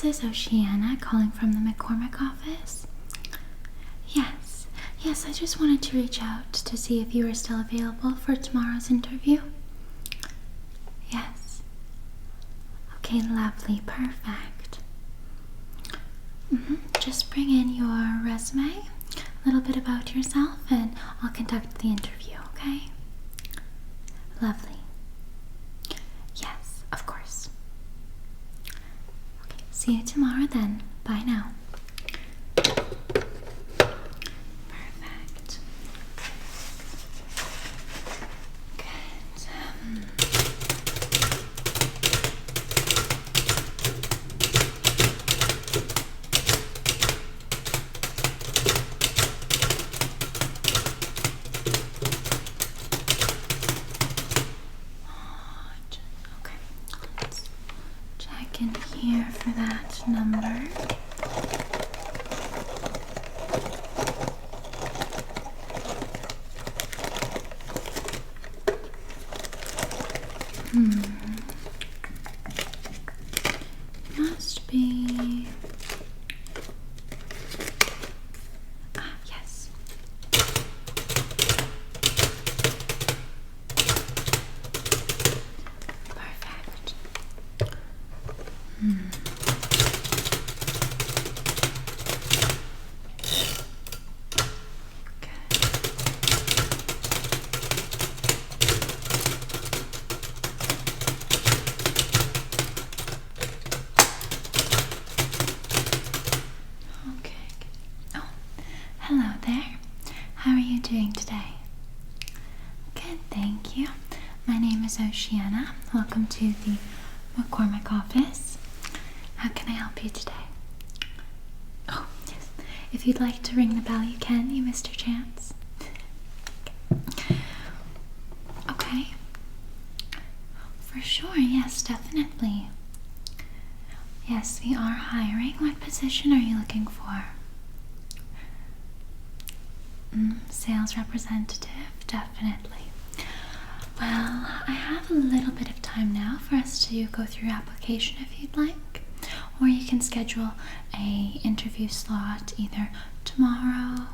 this is Oceanna calling from the McCormick office. Yes, I just wanted to reach out to see if you were still available for tomorrow's interview. Yes. Okay, lovely, perfect. Just bring in your resume, a little bit about yourself, and I'll conduct the interview, okay? Lovely. Yes, of course. Okay, see you tomorrow then. Bye now. Perfect. Good. Okay, let's check in here for that number. Must be... yes. Perfect. Okay. Oh, hello there. How are you doing today? Good, thank you. My name is Oceanna. Welcome to the McCormick office. How can I help you today? Oh, yes. If you'd like to ring the bell, you can. You missed your chance. Okay. For sure, yes, definitely. Yes, we are hiring. What position are you looking for? Sales representative, definitely. Well, I have a little bit of time now for us to go through your application if you'd like. Or you can schedule a interview slot either tomorrow.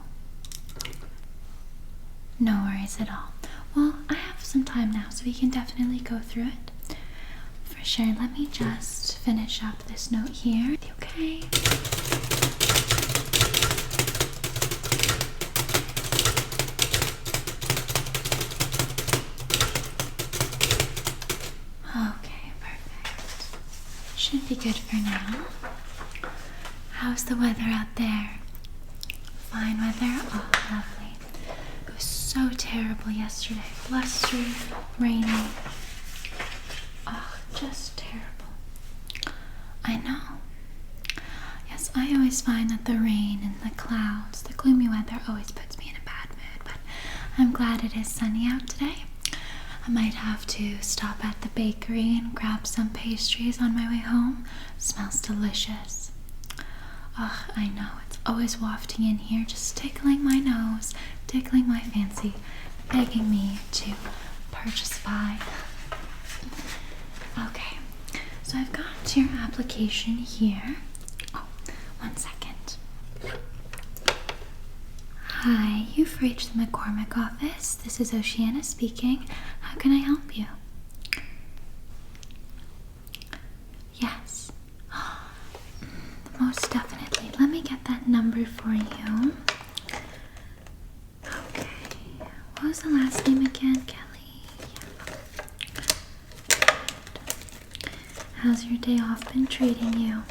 No worries at all. Well, I have some time now, so we can definitely go through it. For sure, let me just finish up this note here. Okay. Okay, perfect. Should be good for now. How's the weather out there? Fine weather? Oh, lovely. It was so terrible yesterday. Blustery, rainy. Oh, just terrible. I know. Yes, I always find that the rain and the clouds, the gloomy weather always puts me in a bad mood, but I'm glad it is sunny out today. I might have to stop at the bakery and grab some pastries on my way home. Smells delicious. Oh, I know, it's always wafting in here, just tickling my nose, tickling my fancy, begging me to purchase pie. Okay, so I've got your application here. Oh, 1 second. Hi, you've reached the McCormick office. This is Oceanna speaking. How can I help you? Yes. Most definitely. Let me get that number for you. Okay. What was the last name again? Kelly. Yeah. How's your day off been treating you?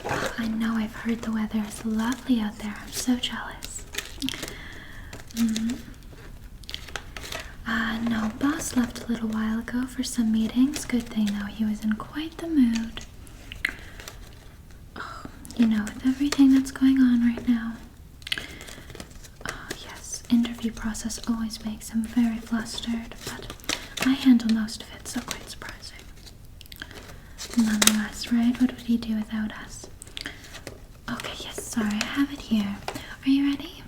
Oh, I know I've heard the weather is lovely out there. I'm so jealous. No, boss left a little while ago for some meetings. Good thing though, he was in quite the mood. Oh, you know, with everything that's going on right now. Oh yes, interview process always makes him very flustered, but I handle most of it, so quite surprising. Nonetheless, right? What would he do without us? Okay, yes, sorry, I have it here. Are you ready?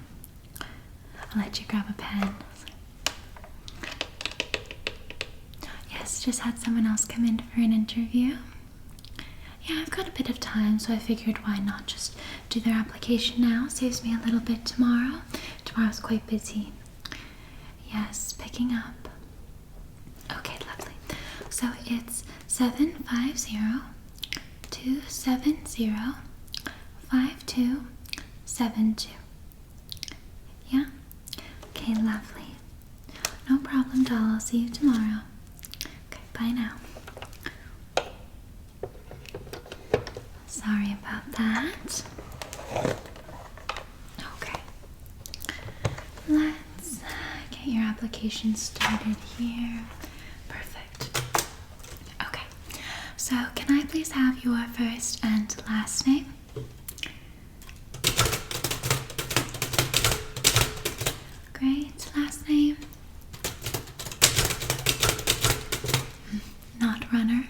I'll let you grab a pen. Yes, just had someone else come in for an interview. Yeah, I've got a bit of time, so I figured why not just do their application now. Saves me a little bit tomorrow. Tomorrow's quite busy. Yes, picking up. Okay, lovely. So it's 750-270-5272. Yeah? Okay, lovely. No problem, doll. I'll see you tomorrow. Okay, bye now. Sorry about that. Okay. Let's get your application started here. Perfect. Okay. So, can I please have your first and last name? Great. Last name? Not runner.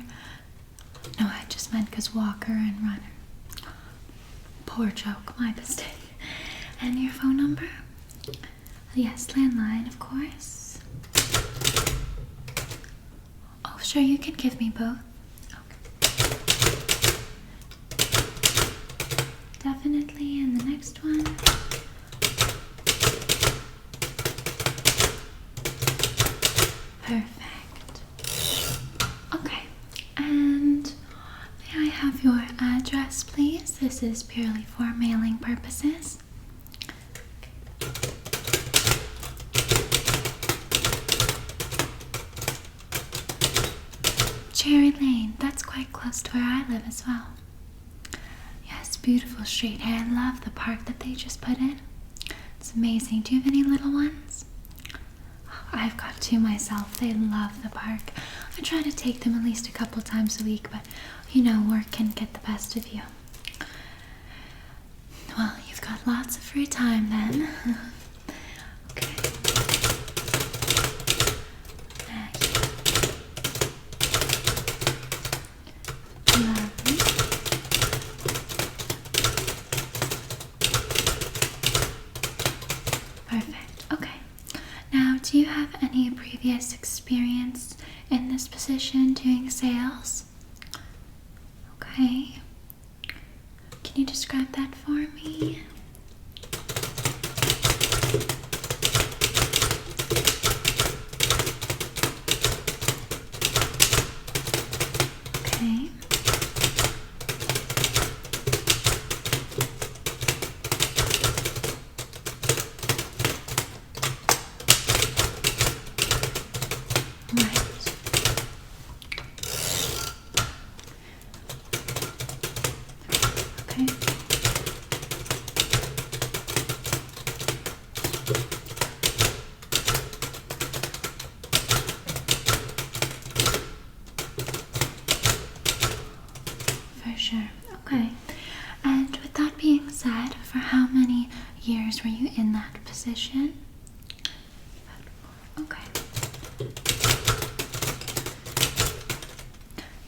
No, I just meant because walker and runner. Poor joke, my mistake. And your phone number? Yes, landline, of course. Oh, sure, you can give me both. Okay. Definitely, and the next one. Perfect. Okay, and may I have your address, please? This is purely for mailing purposes. Cherry Lane, that's quite close to where I live as well. Yes, beautiful street here. I love the park that they just put in. It's amazing. Do you have any little ones? I've got two myself. They love the park. I try to take them at least a couple times a week, but you know, work can get the best of you. Well, you've got lots of free time then. Okay. Lovely. Perfect. Okay. Now, do you have any previous experience in this position doing sales? Okay. Can you describe that for me? Okay. Right. Okay. For sure. Okay. And with that being said, for how many years were you in that position? Okay.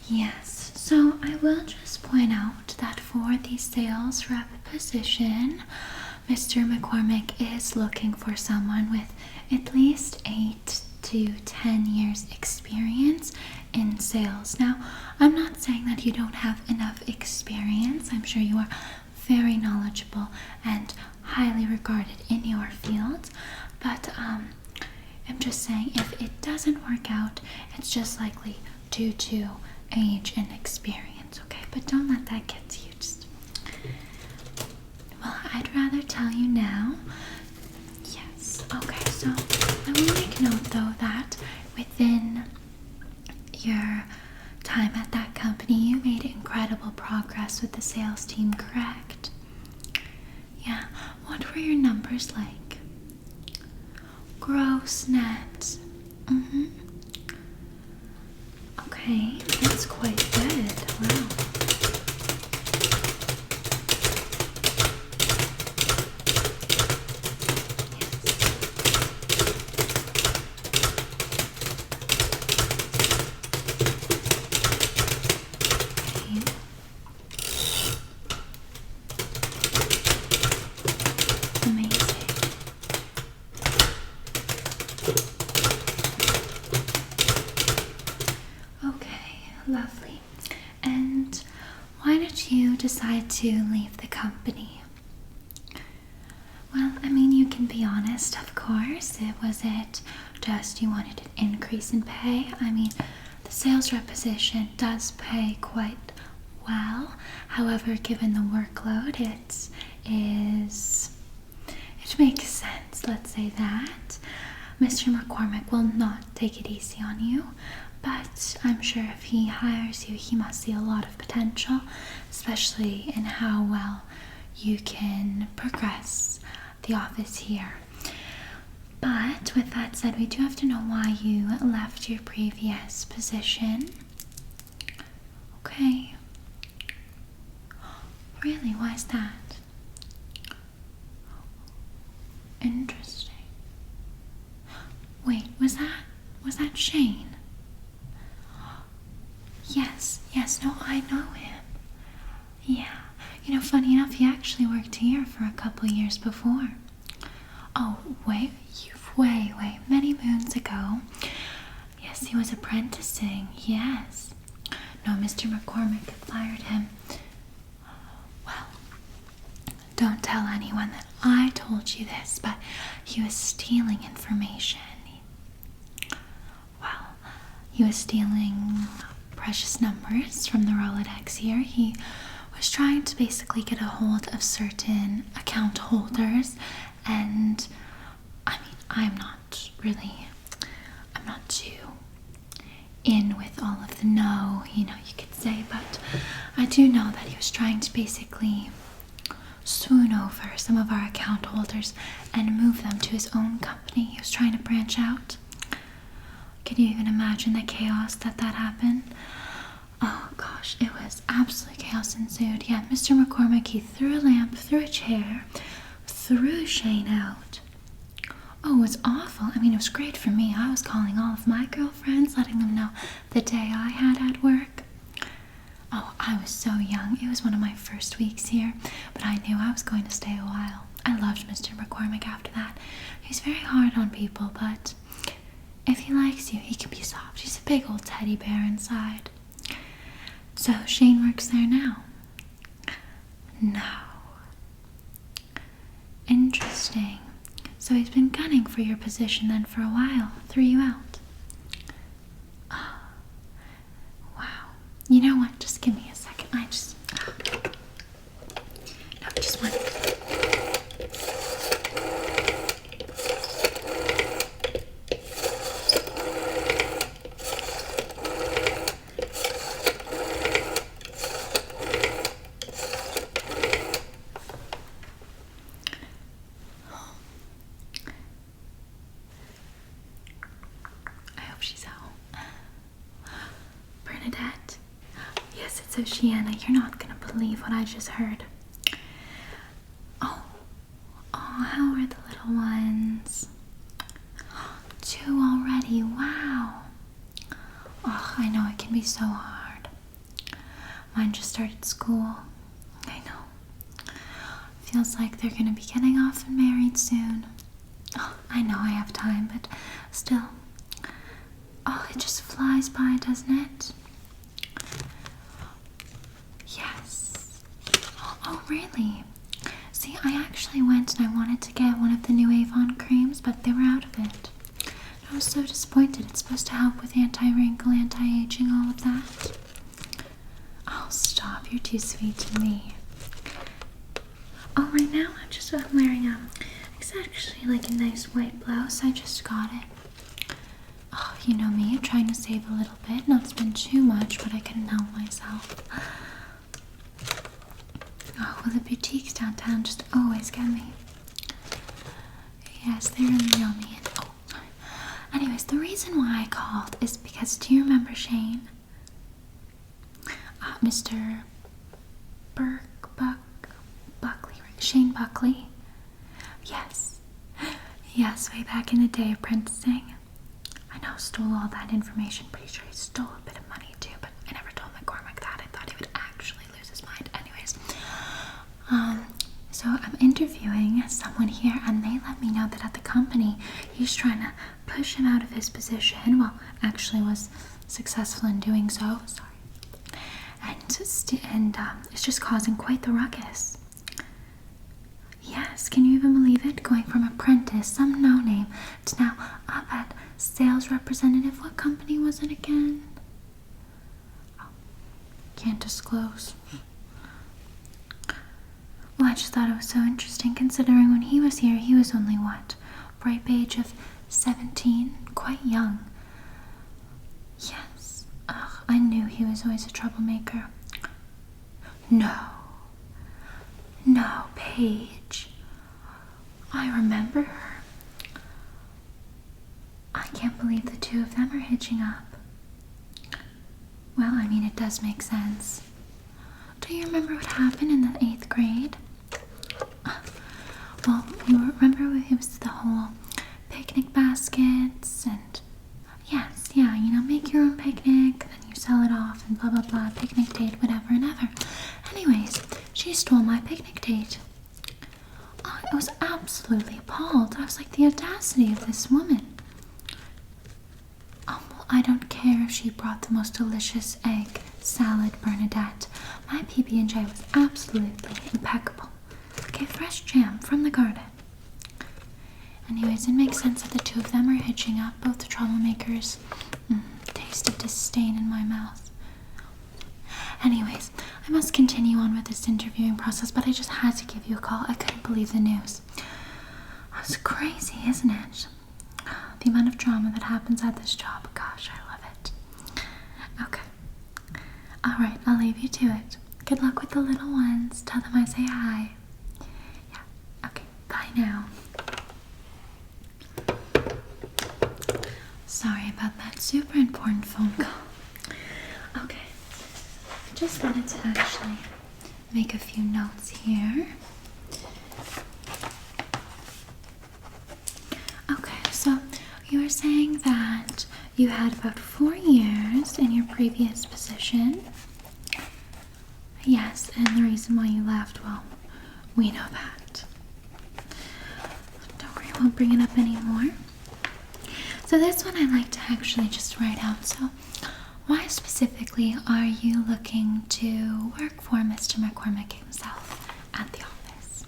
Yes, so I will just point out that for the sales rep position, Mr. McCormick is looking for someone with at least 8 to 10 years experience in sales. Now, I'm not saying that you don't have enough experience. I'm sure you are very knowledgeable and highly regarded in your field, but I'm just saying if it doesn't work out, it's just likely due to age and experience, okay? But don't let that get to you. Well, I'd rather tell you now. Yes, okay, so I will make note though that within your time at that company, you made incredible progress with the sales team, correct? Yeah, what were your numbers like? Gross, net. Okay, that's quite good. Wow. Lovely. And you decide to leave the company? Well, I mean, you can be honest, of course. Was it just you wanted an increase in pay? I mean, the sales rep position does pay quite well. However, given the workload, it makes sense, let's say that. Mr. McCormick will not take it easy on you, but I'm sure if he hires you, he must see a lot of potential, especially in how well you can progress the office here. But with that said, we do have to know why you left your previous position. Okay. Really? Why is that? Interesting. Wait, was that Shane? Yes, no, I know him. Yeah. You know, funny enough, he actually worked here for a couple years before. Oh, way, many moons ago. Yes, he was apprenticing, yes. No, Mr. McCormick fired him. Well, don't tell anyone that I told you this, but he was stealing information. Well, he was stealing precious numbers from the rolodex here. He was trying to basically get a hold of certain account holders, and I mean, I'm not too in with all of the you could say, but I do know that he was trying to basically swoon over some of our account holders and move them to his own company. He was trying to branch out. Can you even imagine the chaos that happened? Oh gosh, it was absolute chaos ensued. Yeah, Mr. McCormick, he threw a lamp, threw a chair, threw Shane out. Oh, it was awful. I mean, it was great for me. I was calling all of my girlfriends, letting them know the day I had at work. Oh, I was so young. It was one of my first weeks here, but I knew I was going to stay a while. I loved Mr. McCormick after that. He's very hard on people, but if he likes you, he can be soft. He's a big old teddy bear inside. So Shane works there now? No. Interesting. So he's been gunning for your position then for a while. Threw you out. Oh, wow. You know what? Just give me a second. No, just one. It's Oceanna. You're not gonna believe what I just heard. Oh, how are the little ones? 2 already, wow. Oh, I know, it can be so hard. Mine just started school. I know. Feels like they're gonna be getting off and married soon. Oh, I know I have time, but still. Oh, it just flies by, doesn't it? Yes. Oh, really? See, I actually went and I wanted to get one of the new Avon creams, but they were out of it. I was so disappointed. It's supposed to help with anti-wrinkle, anti-aging, all of that. Oh, stop. You're too sweet to me. Oh, right now I'm wearing it's actually like a nice white blouse. I just got it. Oh, you know me, I'm trying to save a little bit, not spend too much, but I couldn't help myself. Oh, well, the boutiques downtown just always get me. Yes, they really know me. Anyways, the reason why I called is because, do you remember Shane? Mr. Buckley, right? Shane Buckley? Yes. Yes, way back in the day, apprenticing. I know, stole all that information. Pretty sure he stole a bit of money too, but I never told McCormick that. I thought he would actually lose his mind. Anyways, so I'm interviewing someone here, and they let me know that at the company, he's trying to push him out of his position. Well, actually was successful in doing so. Sorry. And it's just causing quite the ruckus. Yes, can you even believe it? Going from apprentice, some no-name, to now up at sales representative. What company was it again? Oh, can't disclose. Well, I just thought it was so interesting, considering when he was here, he was only what? Ripe age of 17? Quite young. Yes. Ugh, I knew he was always a troublemaker. No, Paige. I remember her. I can't believe the two of them are hitching up. Well, I mean, it does make sense. Do you remember what happened in the 8th grade? Well, you remember it was the whole picnic baskets and yes, yeah, make your own picnic, then you sell it off and blah blah blah, picnic date, whatever and ever. Anyways, she stole my picnic date. Oh, I was absolutely appalled. I was like, the audacity of this woman. Oh, well, I don't care if she brought the most delicious egg salad, Bernadette. My PB&J was absolutely impeccable. Okay, fresh jam from the garden. Anyways, it makes sense that the two of them are hitching up, both the troublemakers. Taste of disdain in my mouth. Anyways, I must continue on with this interviewing process, but I just had to give you a call. I couldn't believe the news. It's crazy, isn't it? The amount of drama that happens at this job. Gosh, I love it. Okay. Alright, I'll leave you to it. Good luck with the little ones. Tell them I say hi. Yeah, okay. Bye now. Sorry about that super important phone call. Okay. I just wanted to actually make a few notes here. Okay, so you were saying that you had about 4 years in your previous position. Yes, and the reason why you left, well, we know that. Don't worry, I won't bring it up anymore. So this one I like to actually just write out. So why specifically are you looking to work for Mr. McCormick himself at the office?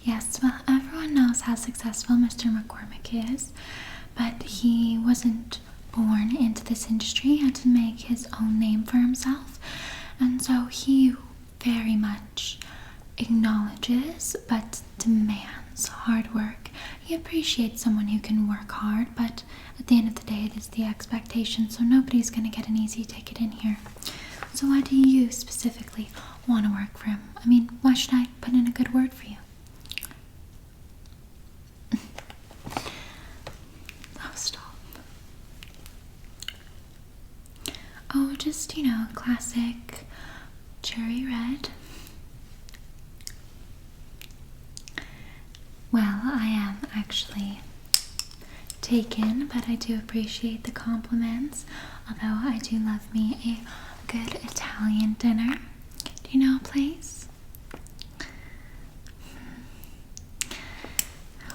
Yes, well, everyone knows how successful Mr. McCormick is, but he wasn't born into this industry. He had to make his own name for himself, and so he very much acknowledges but demands hard work. He appreciates someone who can work hard, but at the end of the day, it is the expectation, so nobody's going to get an easy ticket in here. So why do you specifically want to work for him? I mean, why should I put in a good word for you? Oh, stop. Oh, just, classic cherry red. Well, I am actually taken, but I do appreciate the compliments, although I do love me a good Italian dinner. Do you know a place?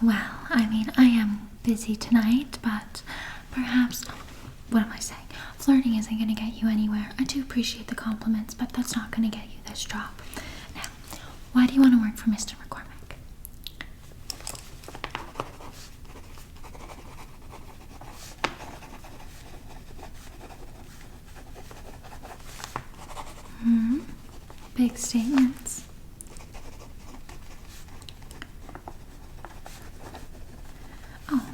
Well, I mean, I am busy tonight, but perhaps, what am I saying? Flirting isn't going to get you anywhere. I do appreciate the compliments, but that's not going to get you this job. Now, why do you want to work for Mr. McCormick? Big statements. Oh,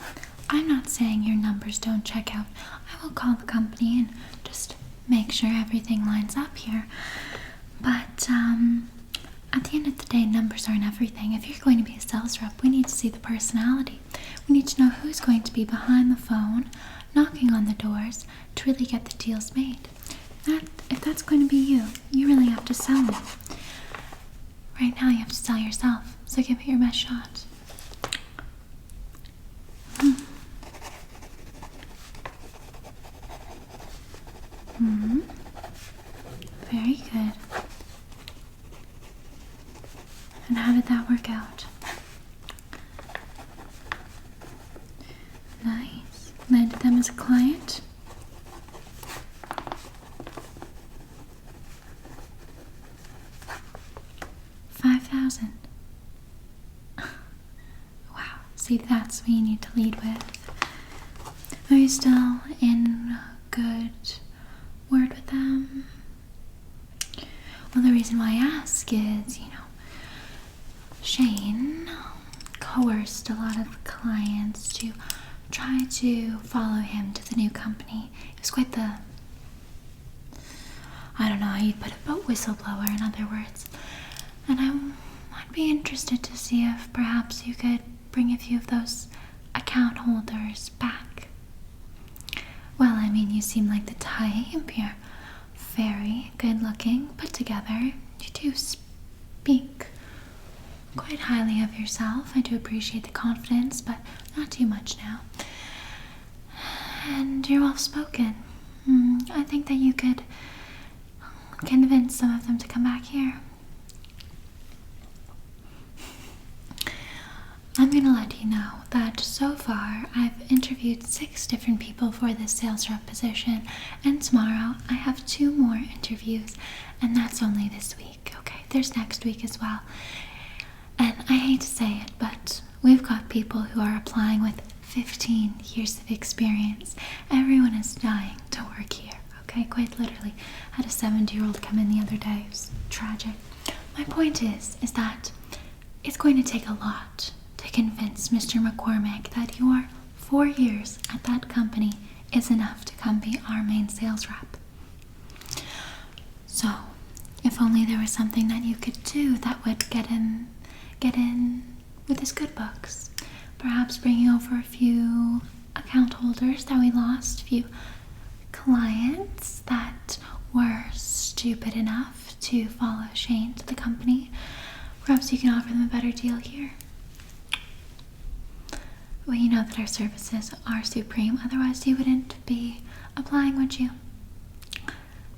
I'm not saying your numbers don't check out. I will call the company and just make sure everything lines up here. But at the end of the day, numbers aren't everything. If you're going to be a sales rep, we need to see the personality. We need to know who's going to be behind the phone, knocking on the doors to really get the deals made. If that's going to be you, you really have to sell me. Right now, you have to sell yourself, so give it your best shot. Very good. And how did that work out? Nice. Landed them as a client? hasn't. Wow, see, that's what you need to lead with. Are you still in good word with them? Well, the reason why I ask is, Shane coerced a lot of clients to try to follow him to the new company. It was quite the, I don't know how you'd put it, but whistleblower, in other words. And I'd be interested to see if perhaps you could bring a few of those account holders back. Well, I mean, you seem like the type. You're very good looking, put together. You do speak quite highly of yourself. I do appreciate the confidence, but not too much now. And you're well spoken. I think that you could convince some of them to come back here. I'm going to let you know that so far I've interviewed 6 different people for this sales rep position, and tomorrow I have 2 more interviews, and that's only this week, okay? There's next week as well. And I hate to say it, but we've got people who are applying with 15 years of experience. Everyone is dying to work here, okay? Quite literally. I had a 70-year-old come in the other day. It was tragic. My point is that it's going to take a lot to convince Mr. McCormick that your 4 years at that company is enough to come be our main sales rep. So, if only there was something that you could do that would get in with his good books. Perhaps bringing over a few account holders that we lost, a few clients that were stupid enough to follow Shane to the company. Perhaps you can offer them a better deal here. Well, you know that our services are supreme, otherwise you wouldn't be applying, would you?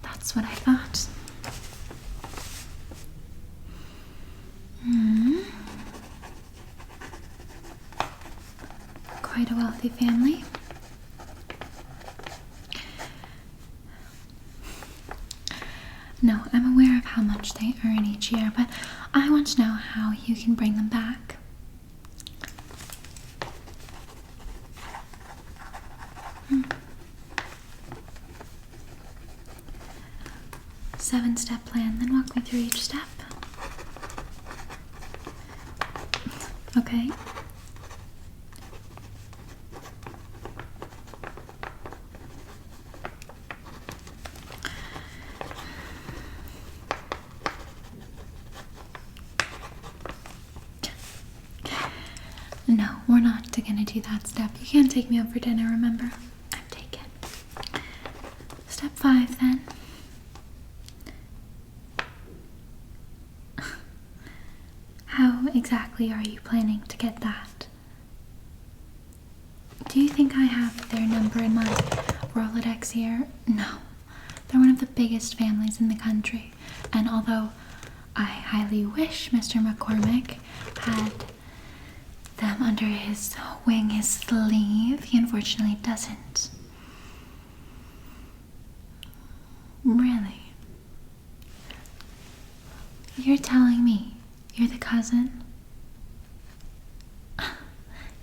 That's what I thought. Quite a wealthy family. No, I'm aware of how much they earn each year, but I want to know how you can bring them back. Seven-step plan, then walk me through each step. Okay. No, we're not gonna do that step. You can't take me out for dinner, remember? I'm taken. Step 5, then. How exactly are you planning to get that? Do you think I have their number in my rolodex here? No. They're one of the biggest families in the country. And although I highly wish Mr. McCormick had them under his wing, his sleeve, he unfortunately doesn't. Really? You're telling me you're the cousin?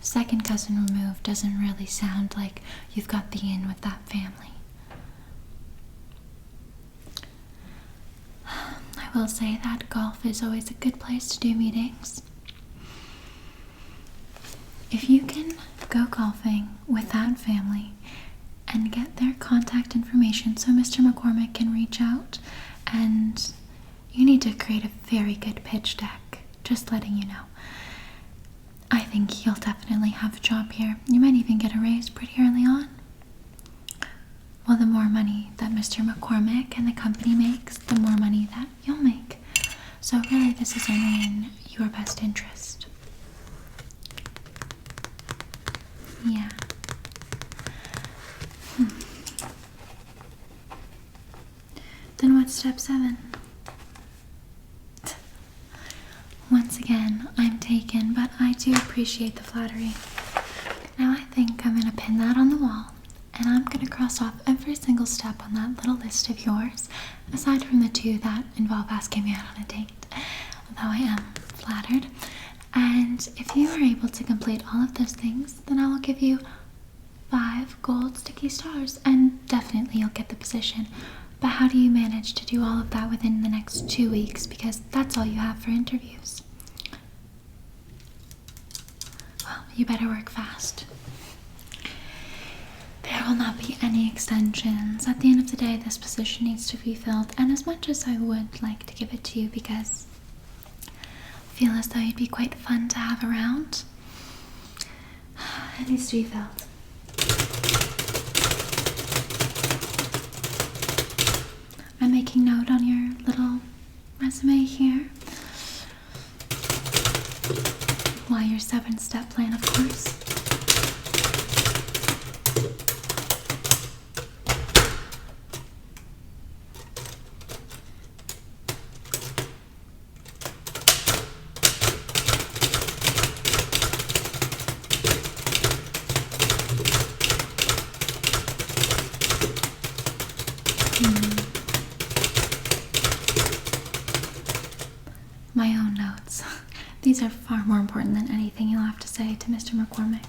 Second cousin removed doesn't really sound like you've got the in with that family. I will say that golf is always a good place to do meetings. If you can go golfing with that family and get their contact information so Mr. McCormick can reach out, and you need to create a very good pitch deck, just letting you know. I think you'll definitely have a job here. You might even get a raise pretty early on. Well, the more money that Mr. McCormick and the company makes, the more money that you'll make. So really, this is only in your best interest. Yeah. Then what's step 7? Once again, I'm taken, but I do appreciate the flattery. Now I think I'm going to pin that on the wall, and I'm going to cross off every single step on that little list of yours, aside from the 2 that involve asking me out on a date. Although I am flattered. And if you are able to complete all of those things, then I will give you 5 gold sticky stars, and definitely you'll get the position. But how do you manage to do all of that within the next 2 weeks? Because that's all you have for interviews. Well, you better work fast. There will not be any extensions. At the end of the day, this position needs to be filled, and as much as I would like to give it to you because I feel as though you'd be quite fun to have around, it needs to be filled. I'm making note on your little resume here. Well, your 7-step plan, of course. My own notes. These are far more important than anything you'll have to say to Mr. McCormick.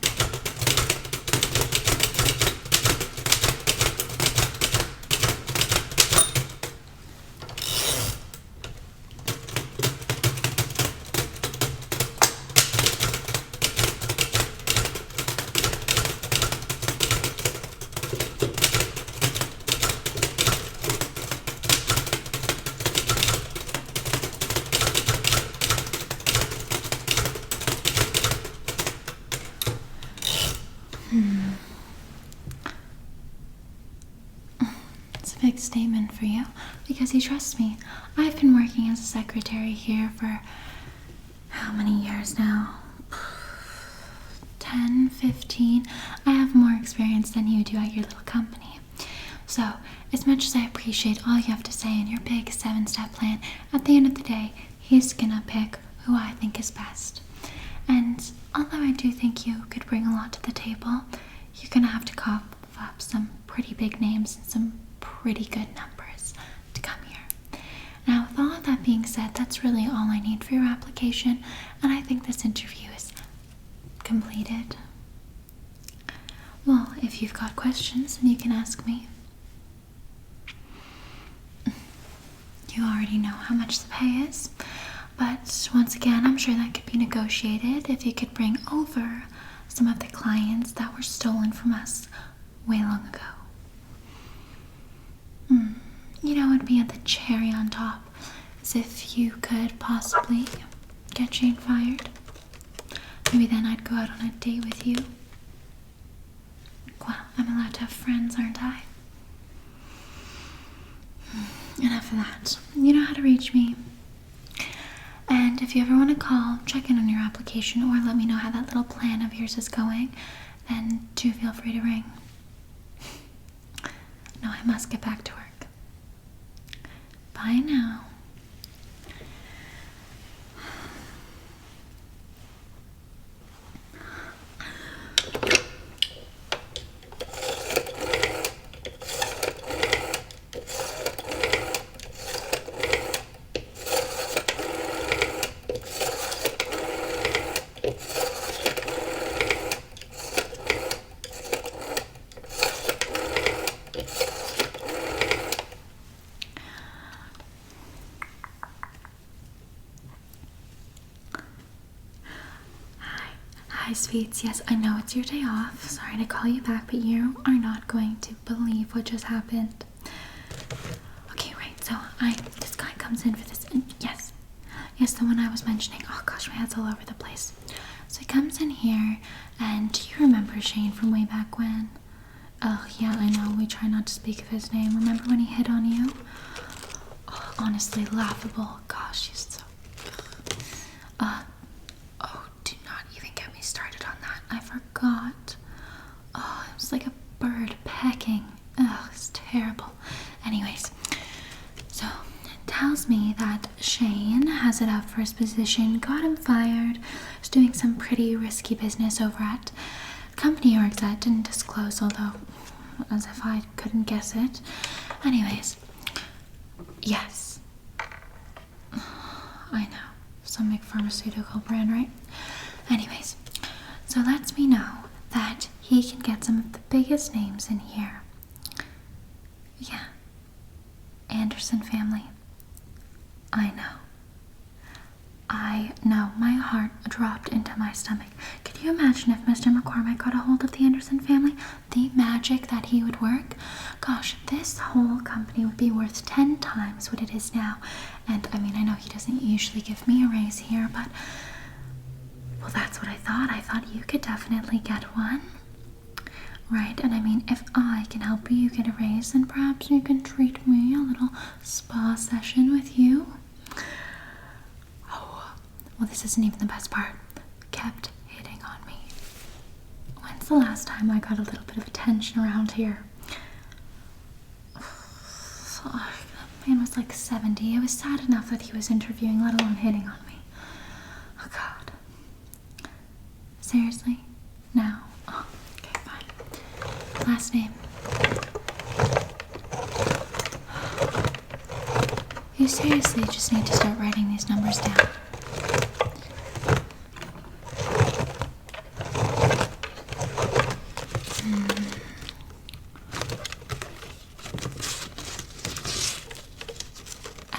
It's a big statement for you because you trust me. I've been working as a secretary here for how many years now? 10, 15. I have more experience than you do at your little company. So, as much as I appreciate all you have to say in your big 7-step plan, at the end of the day, he's gonna pick who I think is best. And although I do think you could bring a lot to the table, you're gonna have to cough up some pretty big names and some pretty good numbers to come here. Now, with all of that being said, that's really all I need for your application, and I think this interview is completed. Well, if you've got questions, then you can ask me. You already know how much the pay is, but once again, I'm sure that could be negotiated if you could bring over some of the clients that were stolen from us way long ago. You know, it'd be at the cherry on top, as if you could possibly get Jane fired. Maybe then I'd go out on a date with you. Well, I'm allowed to have friends, aren't I? Enough of that. You know how to reach me. And if you ever want to call, check in on your application, or let me know how that little plan of yours is going, then do feel free to ring. No, I must get back to work. Bye now. Hi, sweets. Yes, I know it's your day off. Sorry to call you back, but you are not going to believe what just happened. Okay, right. So this guy comes in for this. And yes, the one I was mentioning. Oh gosh, my head's all over the place. So he comes in here, and do you remember Shane from way back when? Oh yeah, I know. We try not to speak of his name. Remember when he hit on you? Oh, honestly, laughable. Gosh, he's so. Do not even get me started on that. I forgot. Oh, it was like a bird pecking. Oh, it's terrible. Anyways, so it tells me that Shane has it up for his position, got him fired, was doing some pretty risky business over at the company he works at, didn't disclose, although as if I couldn't guess it. Anyways, yes. I know. some big pharmaceutical brand, right? Anyways, so lets me know that he can get some of the biggest names in here. Yeah. Anderson family. I know. My heart dropped into my stomach. Could you imagine if Mr. McCormick got a hold of the Anderson family? The magic that he would work? Gosh, this whole company would be worth 10 times what it is now. And I mean, I know he doesn't usually give me a raise here, but well, that's what I thought. I thought you could definitely get one. Right, and I mean, if I can help you get a raise, then perhaps you can treat me a little spa session with you. Oh, well, this isn't even the best part. Kept hitting on me. When's the last time I got a little bit of attention around here? Oh, that man was like 70. It was sad enough that he was interviewing, let alone hitting on me. Oh, God. Seriously? No. Oh, okay, fine. Last name. You seriously just need to start writing these numbers down.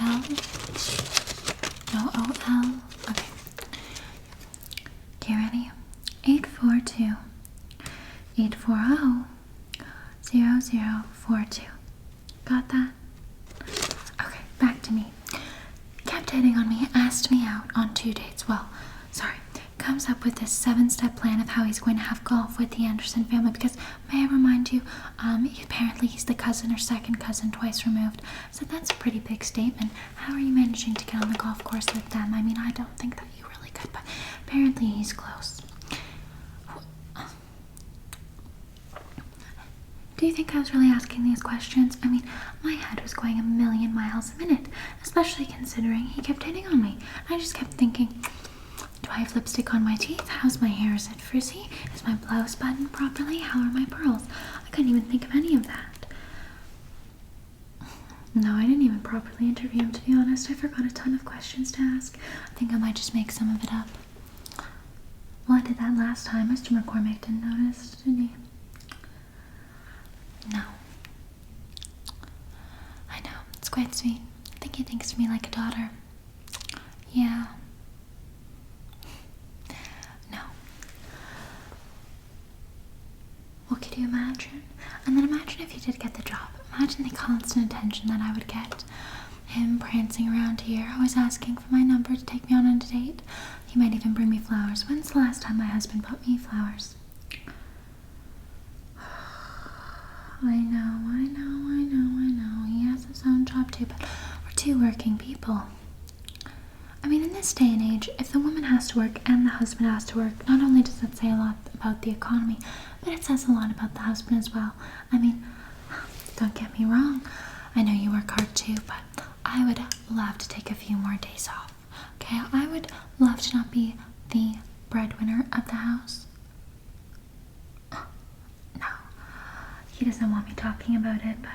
L. No, O-L. Okay. Okay, ready? 842 840 0042. Got that? Okay, back to me. Kept hitting on me, asked me out on 2 dates. Well, sorry. Comes up with this 7-step plan of how he's going to have golf with the Anderson family because, may I remind you, apparently he's the cousin or second cousin twice removed. So that's a pretty big statement. How are you managing to get on the golf course with them? I mean, I don't think that you really could, but apparently he's close. Do you think I was really asking these questions? I mean, my head was going a million miles a minute, especially considering he kept hitting on me. I just kept thinking, do I have lipstick on my teeth? How's my hair? Is it frizzy? Is my blouse buttoned properly? How are my pearls? I couldn't even think of any of that. No, I didn't even properly interview him, to be honest. I forgot a ton of questions to ask. I think I might just make some of it up. Well, I did that last time. Mr. McCormick didn't notice, did he? No. I know. It's quite sweet. I think he thinks of me like a daughter. Yeah. No. What could you imagine? And then imagine if he did get the job. Imagine the constant attention that I would get. Him prancing around here, always asking for my number to take me on a date. He might even bring me flowers. When's the last time my husband bought me flowers? I know. He has his own job too, but we're 2 working people. I mean, in this day and age, if the woman has to work and the husband has to work, not only does that say a lot about the economy, but it says a lot about the husband as well. I mean, don't get me wrong. I know you work hard too, but I would love to take a few more days off. Okay, I would love to not be the breadwinner of the house. No. He doesn't want me talking about it, but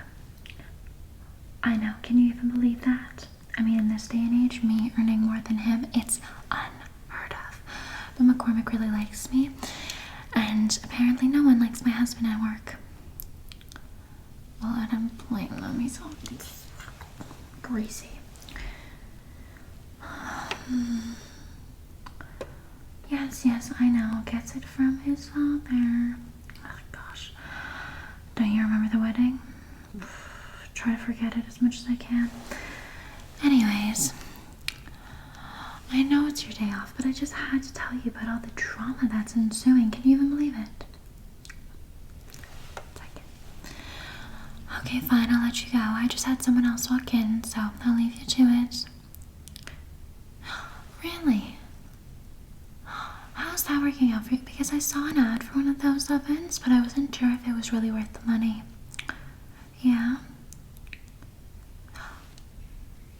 I know. Can you even believe that? I mean, in this day and age, me earning more than him, it's unheard of. But McCormick really likes me, and apparently no one likes my husband at work. Well, I don't blame them. He's all greasy. Yes, I know. Gets it from his father. Oh, gosh. Don't you remember the wedding? Try to forget it as much as I can. Anyways, I know it's your day off, but I just had to tell you about all the drama that's ensuing. Can you even believe it? Okay, fine, I'll let you go. I just had someone else walk in, so I'll leave you to it. Really? How's that working out for you? Because I saw an ad for one of those ovens, but I wasn't sure if it was really worth the money. Yeah?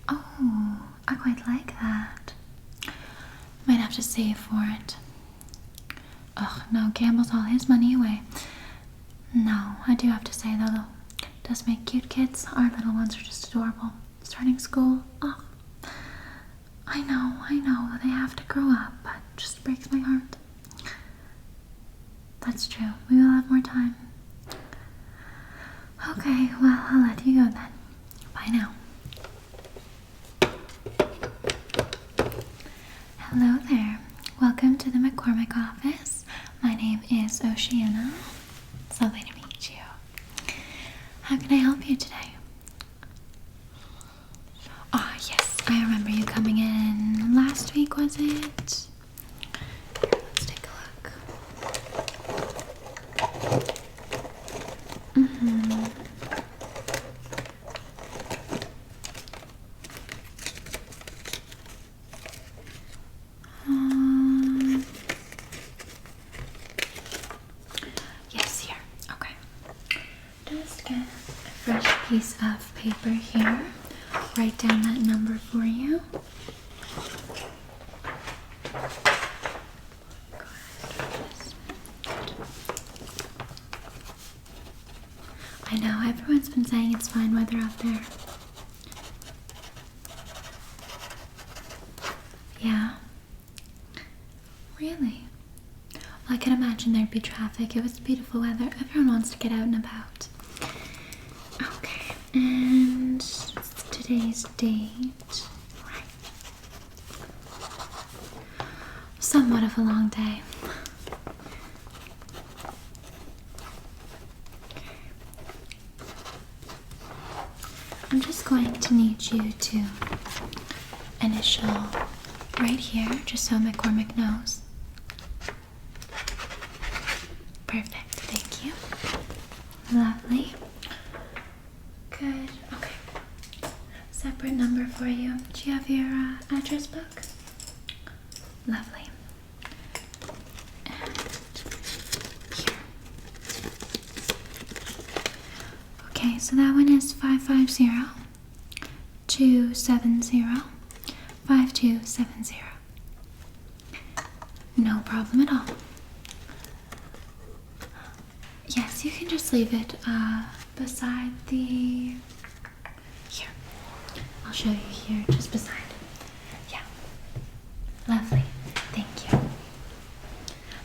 Oh, I quite like that. Might have to save for it. Ugh, no, gambles all his money away. No, I do have to say though, does make cute kids. Our little ones are just adorable. Starting school, oh, I know, they have to grow up, but it just breaks my heart. That's true. We will have more time. Okay, well, I'll let you go then. Bye now. Hello there. Welcome to the McCormick office. My name is Oceanna. It's lovely to meet you. How can I help you today? Ah, yes, I remember you coming in last week, was it? Let's take a look. Yes, here. Okay. Just get a fresh piece of paper here. Write down that number for you. I know, everyone's been saying it's fine weather out there. Yeah. Really? Well, I can imagine there'd be traffic. It was beautiful weather. Everyone wants to get out and about. Okay, and today's date. Right. Somewhat of a long day. I'm just going to need you to initial right here, just so McCormick knows. Perfect, thank you. Lovely. Good, okay. Separate number for you. Do you have your address book? Lovely. And here. Okay, so that one is 550-270-5270. No problem at all. Yes, you can just leave it beside the... Here. I'll show you here, just beside. Yeah. Lovely. Thank you.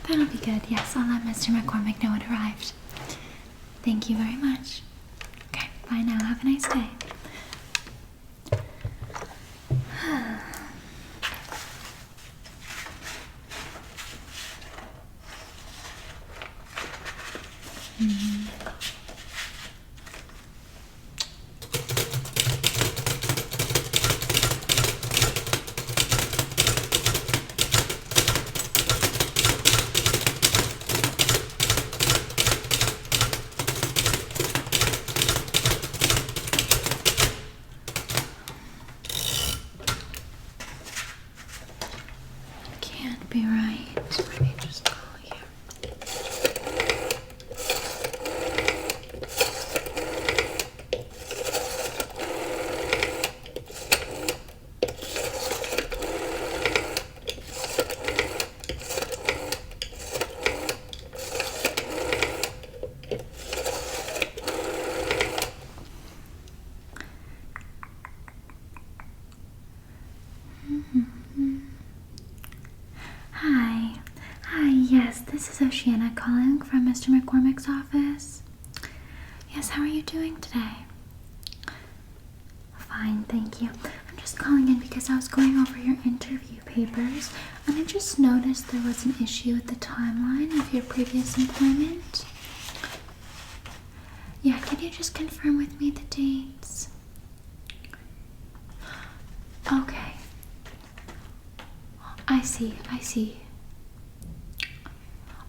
That'll be good. Yes, I'll let Mr. McCormick know it arrived. Thank you very much. Okay, bye now. Have a nice day. Can't be right. Let me just call you. Hi, yes, this is Oceanna calling from Mr. McCormick's office. Yes, how are you doing today? Fine, thank you. I'm just calling in because I was going over your interview papers and I just noticed there was an issue with the timeline of your previous employment. Yeah, can you just confirm with me the dates? Okay. I see.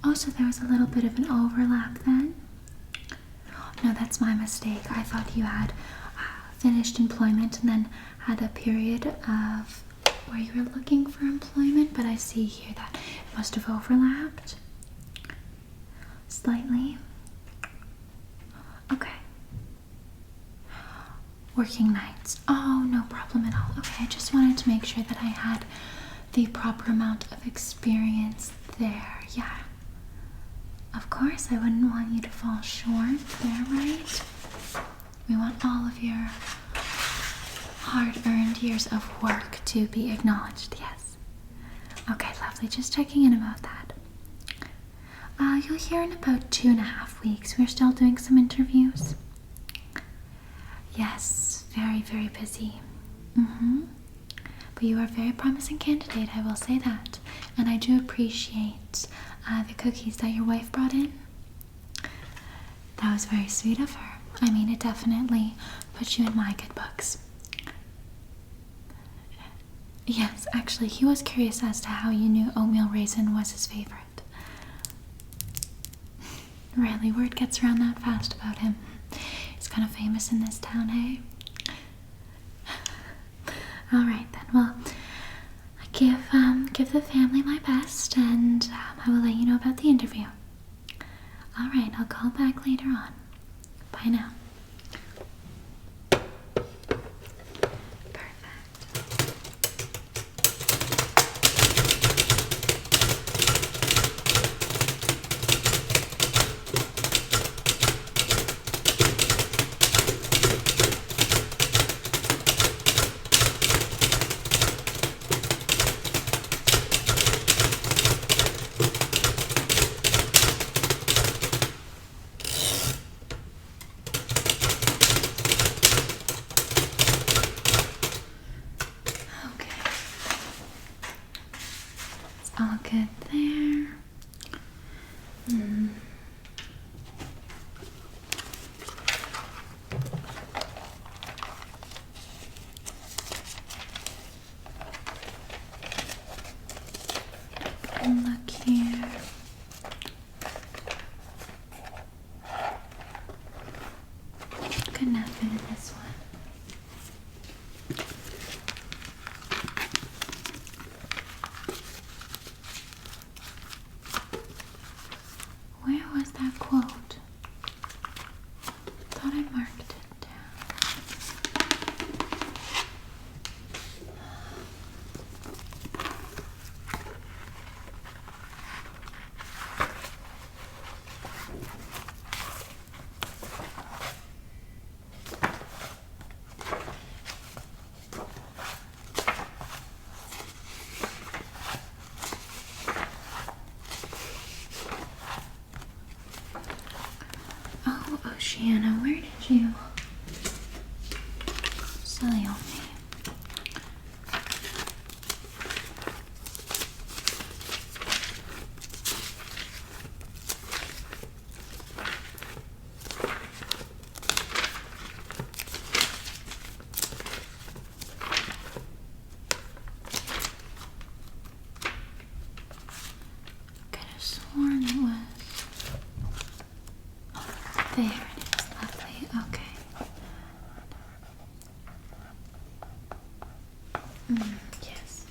Oh, so there was a little bit of an overlap then? No, that's my mistake. I thought you had finished employment and then had a period of where you were looking for employment, but I see here that it must have overlapped slightly. Okay. Working nights. Oh, no problem at all. Okay, I just wanted to make sure that I had the proper amount of experience there. Yeah. Of course, I wouldn't want you to fall short there, right? We want all of your hard-earned years of work to be acknowledged, yes. Okay, lovely. Just checking in about that. You'll hear in about 2.5 weeks. We're still doing some interviews. Yes, very, very busy. But you are a very promising candidate, I will say that. And I do appreciate the cookies that your wife brought in. That was very sweet of her. I mean, it definitely put you in my good books. Yes, actually, he was curious as to how you knew oatmeal raisin was his favorite. Really, word gets around that fast about him. He's kind of famous in this town, hey? Alright then, well, I give the family my best, and I will let you know about the interview. Alright, I'll call back later on. Bye now. All good there. Look here. Could not fit in this one. Where was that quote? Thought I marked it down. Oh, Oceanna, where did you? Silly old me. Could have sworn it was. There it is, lovely. Okay. Yes.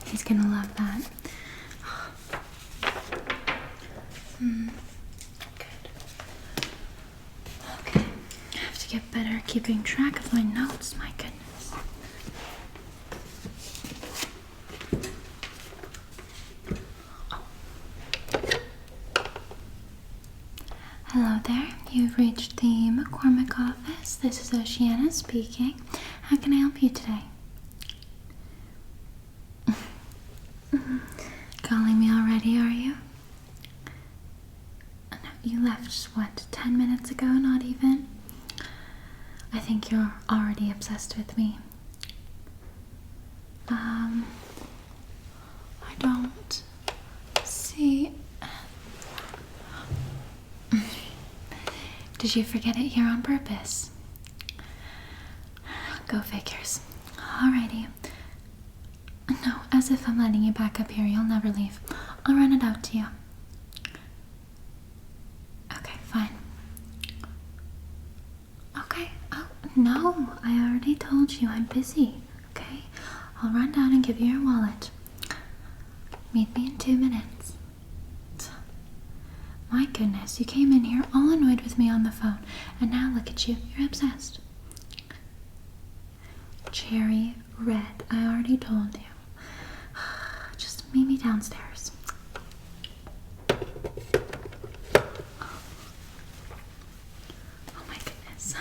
He's gonna love that. Good. Okay. I have to get better at keeping track of my notes, my goodness. Hello there. You've reached the McCormick office. This is Oceanna speaking. How can I help you today? Calling me already, are you? No, you left, what, 10 minutes ago? Not even? I think you're already obsessed with me. I don't see... Did you forget it here on purpose? Go figures. Alrighty. No, as if I'm letting you back up here. You'll never leave. I'll run it out to you. Okay, fine. Okay. Oh, no. I already told you I'm busy. Okay? I'll run down and give you your wallet. Meet me in 2 minutes. My goodness, you came in here all annoyed with me on the phone, and now look at you, you're obsessed. Cherry red, I already told you. Just meet me downstairs. Oh my goodness.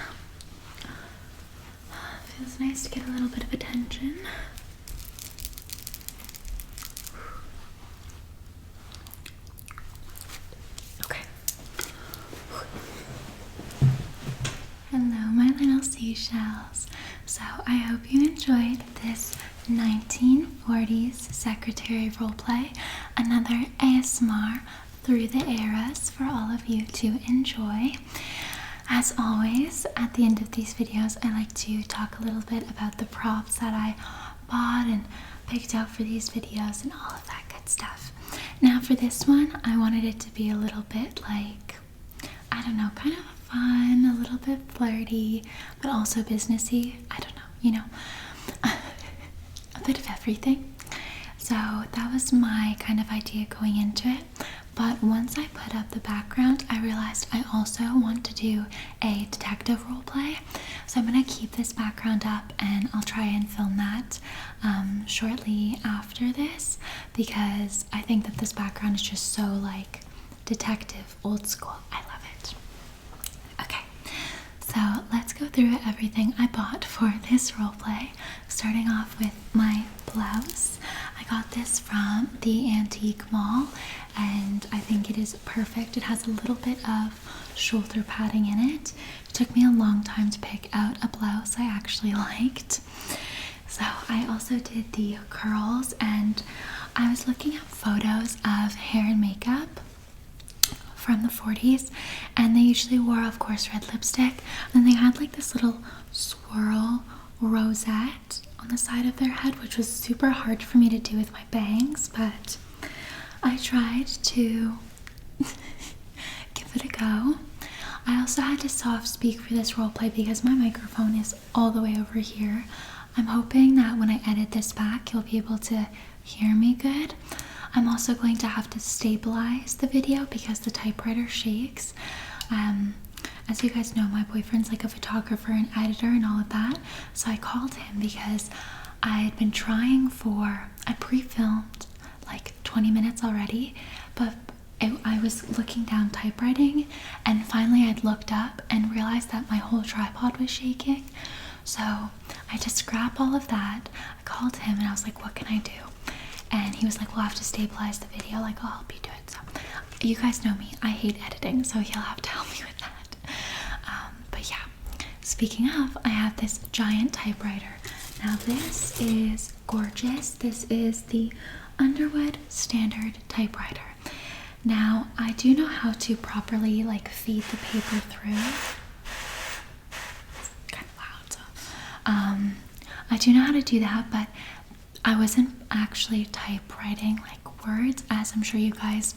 Feels nice to get a little bit of attention. Hello, my little seashells. So I hope you enjoyed this 1940s secretary roleplay, another ASMR through the eras for all of you to enjoy. As always, at the end of these videos, I like to talk a little bit about the props that I bought and picked out for these videos and all of that good stuff. Now for this one, I wanted it to be a little bit like, I don't know, kind of fun, a little bit flirty, but also businessy. I don't know, you know, a bit of everything. So that was my kind of idea going into it. But once I put up the background, I realized I also want to do a detective role play. So I'm going to keep this background up and I'll try and film that shortly after this, because I think that this background is just so like detective, old school. I love it. Okay, so let's go through everything I bought for this role play, starting off with my blouse. I got this from the Antique Mall and I think it is perfect. It has a little bit of shoulder padding in it. It took me a long time to pick out a blouse I actually liked. So I also did the curls, and I was looking at photos of hair and makeup from the 40s, and they usually wore, of course, red lipstick, and they had like this little swirl rosette on the side of their head, which was super hard for me to do with my bangs, but I tried to give it a go. I also had to soft speak for this roleplay because my microphone is all the way over here. I'm hoping that when I edit this back, you'll be able to hear me good. I'm also going to have to stabilize the video because the typewriter shakes. As you guys know, my boyfriend's like a photographer and editor and all of that, so I called him because I had been trying I pre-filmed like 20 minutes already, but I was looking down typewriting, and finally I'd looked up and realized that my whole tripod was shaking. So I had to scrap all of that. I called him and I was like, what can I do? And he was like, we'll have to stabilize the video, like I'll help you do it. So you guys know me, I hate editing, so he'll have to help me with that. But yeah, speaking of, I have this giant typewriter. Now this is gorgeous. This is the Underwood Standard typewriter. Now I do know how to properly like feed the paper through. It's kind of loud, so I do know how to do that, but I wasn't actually typewriting like words, as I'm sure you guys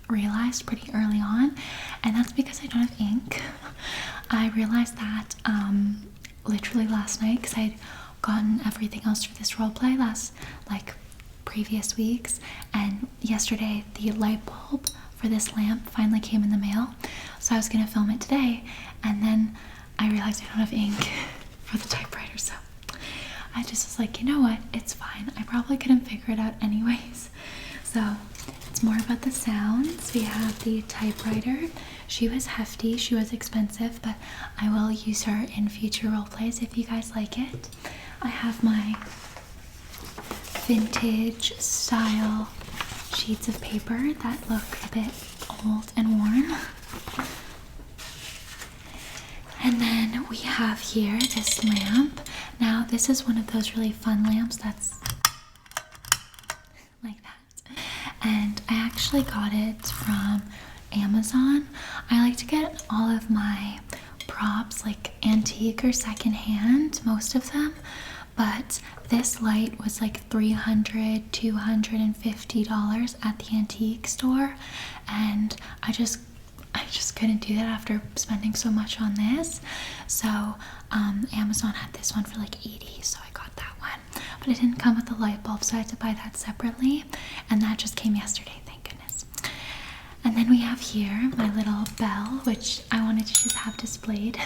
realized pretty early on, and that's because I don't have ink. I realized that literally last night, because I'd gotten everything else for this roleplay previous weeks, and yesterday the light bulb for this lamp finally came in the mail, so I was gonna film it today, and then I realized I don't have ink for the typewriter, so I just was like, you know what, it's fine. I probably couldn't figure it out anyways. So it's more about the sounds. We have the typewriter. She was hefty, she was expensive, but I will use her in future role plays if you guys like it. I have my vintage style sheets of paper that look a bit old and worn. And then we have here this lamp. Now this is one of those really fun lamps that's like that. And I actually got it from Amazon. I like to get all of my props like antique or secondhand, most of them. But this light was like $300, $250 at the antique store. And I just couldn't do that after spending so much on this. So Amazon had this one for like $80, so I got that one. but it didn't come with the light bulb, so I had to buy that separately, and that just came yesterday, thank goodness. And then we have here my little bell, which I wanted to just have displayed.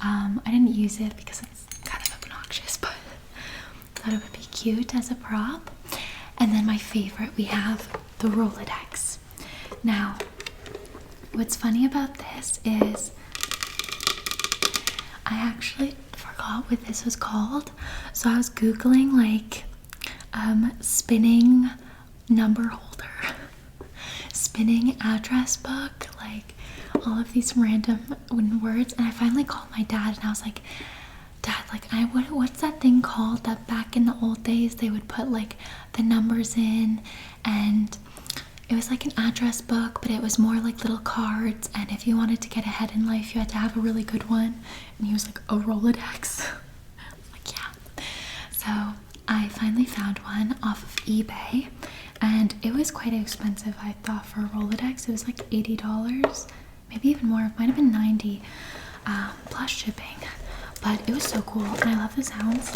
I didn't use it because it's kind of obnoxious, but I thought it would be cute as a prop. And then my favorite, we have the Rolodex. Now, what's funny about this is I actually forgot what this was called. So I was Googling like spinning number holder, spinning address book, like all of these random words, and I finally called my dad and I was like, Dad, like what's that thing called that back in the old days they would put like the numbers in, and it was like an address book, but it was more like little cards, and if you wanted to get ahead in life you had to have a really good one. And he was like, a Rolodex? I was like, yeah. So I finally found one off of eBay, and it was quite expensive, I thought, for a Rolodex. It was like $80, maybe even more. It might have been $90 plus shipping, but it was so cool and I love the sounds.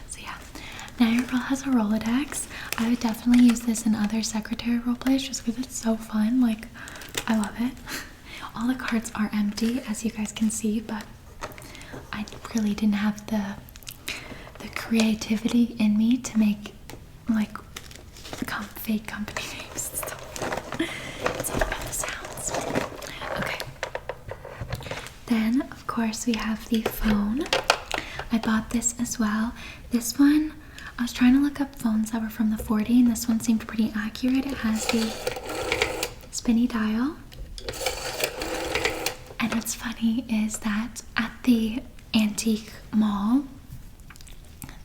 So yeah, now your girl has a Rolodex. I would definitely use this in other secretary roleplays just because it's so fun. Like, I love it. All the cards are empty, as you guys can see, but I really didn't have the creativity in me to make like fake company names and stuff. It's all about the sounds. Okay. Then, of course, we have the phone. I bought this as well. This one, I was trying to look up phones that were from the 40s, and this one seemed pretty accurate. It has the spinny dial. And what's funny is that at the antique mall,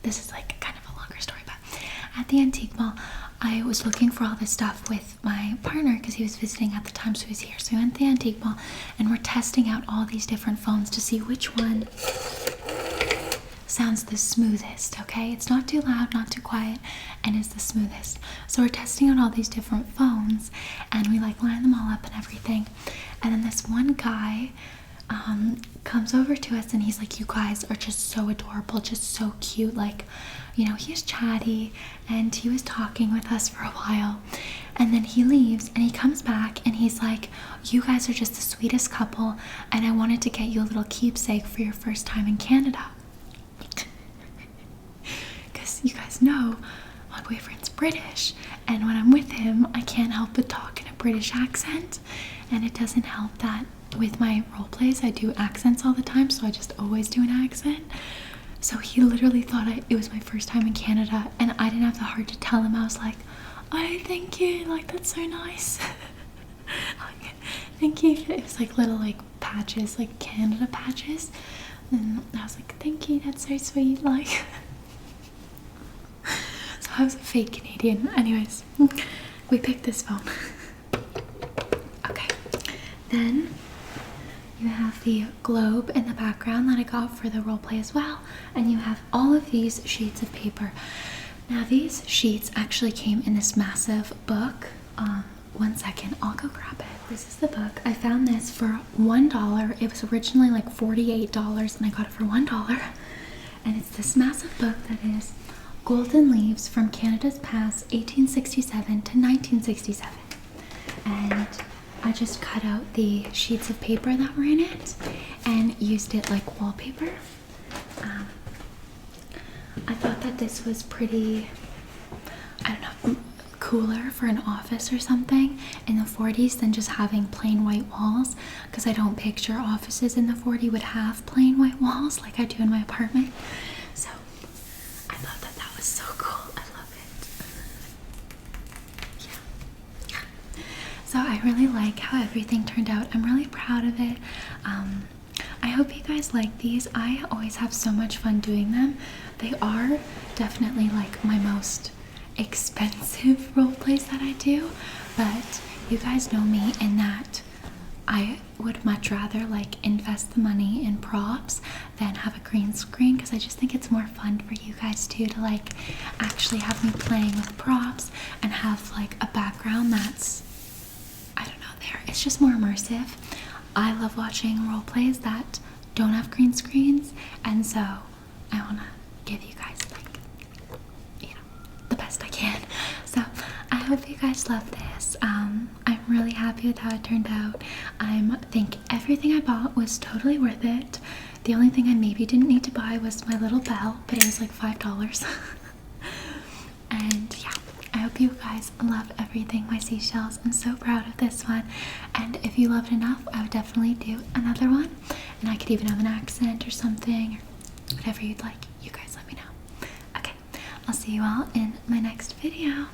this is like kind of a longer story, but at the antique mall, I was looking for all this stuff with my partner because he was visiting at the time, so he was here. So we went to the antique mall and we're testing out all these different phones to see which one sounds the smoothest, okay? It's not too loud, not too quiet, and is the smoothest. So we're testing out all these different phones and we like line them all up and everything. And then this one guy comes over to us and he's like, you guys are just so adorable, just so cute. Like, you know, he's chatty and he was talking with us for a while, and then he leaves and he comes back and he's like, you guys are just the sweetest couple, and I wanted to get you a little keepsake for your first time in Canada. Because you guys know my boyfriend's British, and when I'm with him I can't help but talk in a British accent, and it doesn't help that with my role plays I do accents all the time, so I just always do an accent. So he literally thought it was my first time in Canada, and I didn't have the heart to tell him. I was like, oh, thank you, like, that's so nice. Like, thank you. It was like little like patches, like Canada patches, and I was like, thank you, that's so sweet. Like, so I was a fake Canadian. Anyways, we picked this phone. Okay, then you have the globe in the background that I got for the roleplay as well, and you have all of these sheets of paper. Now these sheets actually came in this massive book. One second, I'll go grab it. This is the book. I found this for $1. It was originally like $48 and I got it for $1. And it's this massive book that is Golden Leaves from Canada's Past, 1867 to 1967. And I just cut out the sheets of paper that were in it and used it like wallpaper. I thought that this was pretty, I don't know, cooler for an office or something in the 40s than just having plain white walls, because I don't picture offices in the 40s would have plain white walls like I do in my apartment. So I thought that that was so cool. I love it. Yeah. So I really like how everything turned out. I'm really proud of it. I hope you guys like these. I always have so much fun doing them. They are definitely like my most expensive role plays that I do, but you guys know me in that I would much rather like invest the money in props than have a green screen, because I just think it's more fun for you guys too to like actually have me playing with props and have like a background that's, I don't know, there. It's just more immersive. I love watching role plays that don't have green screens, and so I want to give you guys, like, you know, the best I can. So I hope you guys love this. I'm really happy with how it turned out. I think everything I bought was totally worth it. The only thing I maybe didn't need to buy was my little bell, but it was like $5. And yeah, I hope you guys love everything, my seashells. I'm so proud of this one, and if you love it enough, I would definitely do another one, and I could even have an accent or something, or whatever you'd like. You guys let me know. Okay, I'll see you all in my next video.